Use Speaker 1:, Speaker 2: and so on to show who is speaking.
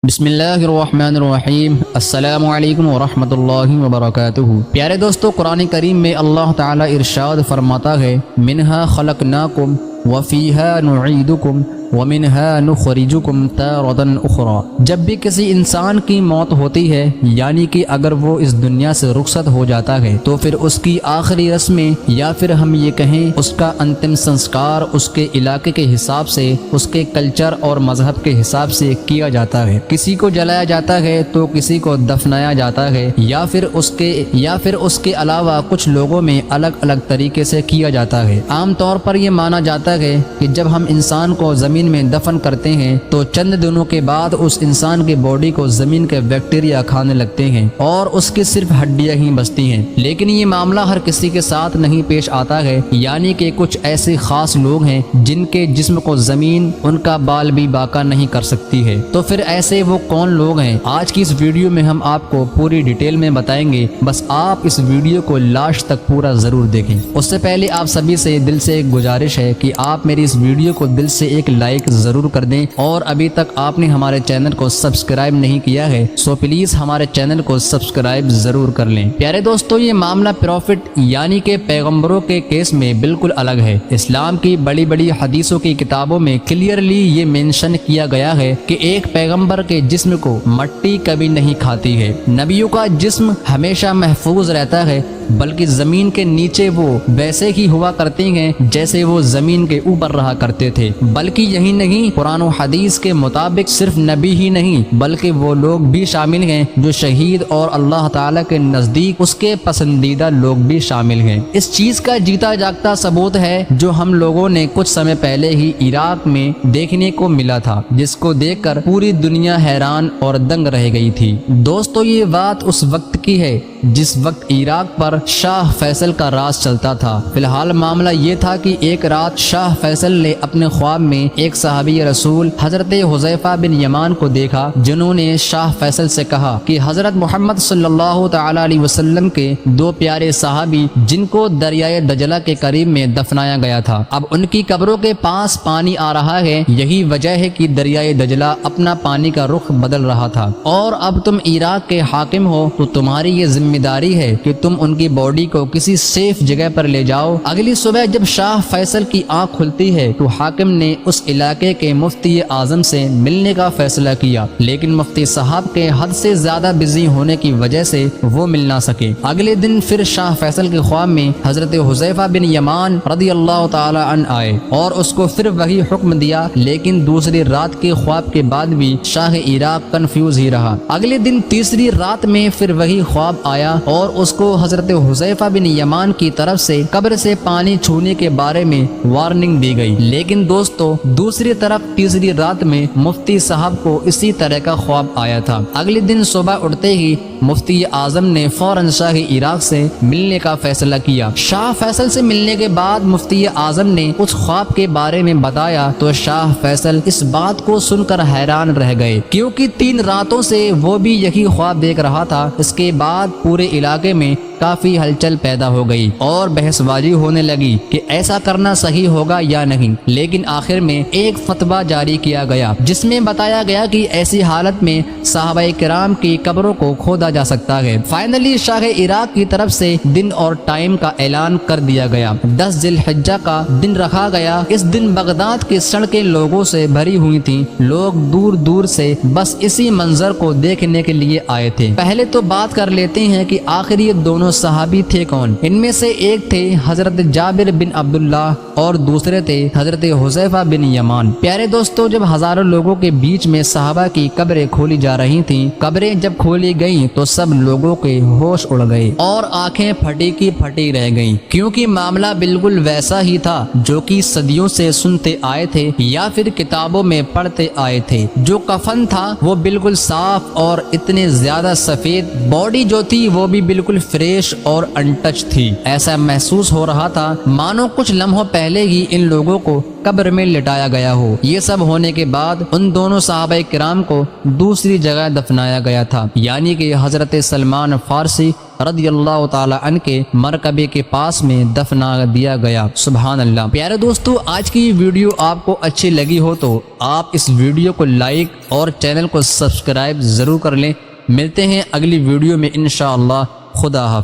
Speaker 1: بسم اللہ الرحمن الرحیم۔ السلام علیکم ورحمۃ اللہ وبرکاتہ۔ پیارے دوستو، قرآن کریم میں اللہ تعالیٰ ارشاد فرماتا ہے، منہا خلقناکم وفیہا نعیدکم ومنہا نخرجکم تارۃ اخری۔ جب بھی کسی انسان کی موت ہوتی ہے، یعنی کہ اگر وہ اس دنیا سے رخصت ہو جاتا ہے، تو پھر اس کی آخری رسمیں یا پھر ہم یہ کہیں اس کا انتم سنسکار اس کے علاقے کے حساب سے، اس کے کلچر اور مذہب کے حساب سے کیا جاتا ہے۔ کسی کو جلایا جاتا ہے تو کسی کو دفنایا جاتا ہے، یا پھر اس کے علاوہ کچھ لوگوں میں الگ الگ طریقے سے کیا جاتا ہے۔ عام طور پر یہ مانا جاتا ہے کہ جب ہم انسان کو زمین میں دفن کرتے ہیں تو چند دنوں کے بعد اس انسان کے باڈی کو زمین کے بیکٹیریا کھانے لگتے ہیں اور اس کی صرف ہڈیاں ہی بچتی ہیں۔ لیکن یہ معاملہ ہر کسی کے ساتھ نہیں پیش آتا ہے، یعنی کہ کچھ ایسے خاص لوگ ہیں جن کے جسم کو زمین ان کا بال بھی باقا نہیں کر سکتی ہے۔ تو پھر ایسے وہ کون لوگ ہیں؟ آج کی اس ویڈیو میں ہم آپ کو پوری ڈیٹیل میں بتائیں گے، بس آپ اس ویڈیو کو لاسٹ تک پورا ضرور دیکھیں۔ اس سے پہلے آپ سبھی سے دل سے ایک گزارش ہے کہ آپ میری اس ویڈیو کو دل سے ایک لائک ضرور کر دیں، اور ابھی تک آپ نے ہمارے چینل کو سبسکرائب نہیں کیا ہے سو پلیز ہمارے چینل کو سبسکرائب ضرور کر لیں۔ پیارے دوستو، یہ معاملہ پروفٹ یعنی کہ پیغمبروں کے کیس میں بالکل الگ ہے۔ اسلام کی بڑی بڑی حدیثوں کی کتابوں میں کلیئرلی یہ مینشن کیا گیا ہے کہ ایک پیغمبر کے جسم کو مٹی کبھی نہیں کھاتی ہے۔ نبیوں کا جسم ہمیشہ محفوظ رہتا ہے، بلکہ زمین کے نیچے وہ ویسے ہی ہوا کرتے ہیں جیسے وہ زمین کے اوپر رہا کرتے تھے۔ بلکہ یہی نہیں، قرآن و حدیث کے مطابق صرف نبی ہی نہیں بلکہ وہ لوگ بھی شامل ہیں جو شہید اور اللہ تعالیٰ کے نزدیک اس کے پسندیدہ لوگ بھی شامل ہیں۔ اس چیز کا جیتا جاگتا ثبوت ہے جو ہم لوگوں نے کچھ سمے پہلے ہی عراق میں دیکھنے کو ملا تھا، جس کو دیکھ کر پوری دنیا حیران اور دنگ رہ گئی تھی۔ دوستو، یہ بات اس وقت کی ہے جس وقت عراق پر شاہ فیصل کا راج چلتا تھا۔ فی الحال معاملہ یہ تھا کہ ایک رات شاہ فیصل نے اپنے خواب میں ایک صحابی رسول حضرت حذیفہ بن یمان کو دیکھا، جنہوں نے شاہ فیصل سے کہا کہ حضرت محمد صلی اللہ تعالی علیہ وسلم کے دو پیارے صحابی جن کو دریائے دجلہ کے قریب میں دفنایا گیا تھا، اب ان کی قبروں کے پاس پانی آ رہا ہے۔ یہی وجہ ہے کہ دریائے دجلہ اپنا پانی کا رخ بدل رہا تھا، اور اب تم عراق کے حاکم ہو تو تمہاری یہ ذمہ داری ہے کہ تم ان کی باڈی کو کسی سیف جگہ پر لے جاؤ۔ اگلی صبح جب شاہ فیصل کی آنکھ کھلتی ہے تو حاکم نے اس علاقے کے مفتی اعظم سے ملنے کا فیصلہ کیا، لیکن مفتی صاحب کے حد سے زیادہ بزی ہونے کی وجہ سے وہ مل نہ سکے۔ اگلے دن پھر شاہ فیصل کے خواب میں حضرت حذیفہ بن یمان رضی اللہ تعالی عنہ آئے اور اس کو پھر وہی حکم دیا، لیکن دوسری رات کے خواب کے بعد بھی شاہ عراق کنفیوز ہی رہا۔ اگلے دن تیسری رات میں پھر وہی خواب آیا اور اس کو حضرت حذیفہ بن یمان کی طرف سے قبر سے پانی چھونے کے بارے میں وارننگ دی گئی، لیکن دوستو دوسری طرف تیسری رات میں مفتی صاحب کو اسی طرح کا خواب آیا تھا۔ اگلے دن صبح اٹھتے ہی مفتی اعظم نے فوراً شاہ عراق سے ملنے کا فیصلہ کیا۔ شاہ فیصل سے ملنے کے بعد مفتی اعظم نے اس خواب کے بارے میں بتایا تو شاہ فیصل اس بات کو سن کر حیران رہ گئے، کیونکہ 3 راتوں سے وہ بھی یہی خواب دیکھ رہا تھا۔ اس کے بعد پورے علاقے میں کافی ہلچل پیدا ہو گئی اور بحث بازی ہونے لگی کہ ایسا کرنا صحیح ہوگا یا نہیں، لیکن آخر میں ایک فتویٰ جاری کیا گیا جس میں بتایا گیا کہ ایسی حالت میں صحابہ کرام کی قبروں کو کھودا جا سکتا ہے۔ فائنلی شاہ عراق کی طرف سے دن اور ٹائم کا اعلان کر دیا گیا۔ 10 ذی الحجہ کا دن رکھا گیا۔ اس دن بغداد کی سڑکیں لوگوں سے بھری ہوئی تھیں، لوگ دور دور سے بس اسی منظر کو دیکھنے کے لیے آئے تھے۔ پہلے تو بات کر لیتے ہیں کہ آخر یہ دونوں صحابی تھے کون۔ ان میں سے ایک تھے حضرت جابر بن عبداللہ اور دوسرے تھے حضرت حذیفہ بن یمان۔ پیارے دوستو، جب ہزاروں لوگوں کے بیچ میں صحابہ کی قبریں کھولی جا رہی تھیں، قبریں جب کھولی گئیں تو سب لوگوں کے ہوش اڑ گئے اور آنکھیں پھٹی کی پھٹی رہ گئیں، کیونکہ معاملہ بالکل ویسا ہی تھا جو کہ صدیوں سے سنتے آئے تھے یا پھر کتابوں میں پڑھتے آئے تھے۔ جو کفن تھا وہ بالکل صاف اور اتنے زیادہ سفید، باڈی جو تھی وہ بھی بالکل فریش اور انٹچ تھی۔ ایسا محسوس ہو رہا تھا مانو کچھ لمحوں پہلے ہی ان لوگوں کو قبر میں لٹایا گیا ہو۔ یہ سب ہونے کے بعد ان دونوں صحابہ کرام کو دوسری جگہ دفنایا گیا تھا، یعنی کہ حضرت سلمان فارسی رضی اللہ تعالی عنہ کے مرکبے کے پاس میں دفنا دیا گیا۔ سبحان اللہ۔ پیارے دوستو، آج کی یہ ویڈیو آپ کو اچھی لگی ہو تو آپ اس ویڈیو کو لائک اور چینل کو سبسکرائب ضرور کر لیں۔ ملتے ہیں اگلی ویڈیو میں انشاءاللہ۔ خدا حافظ۔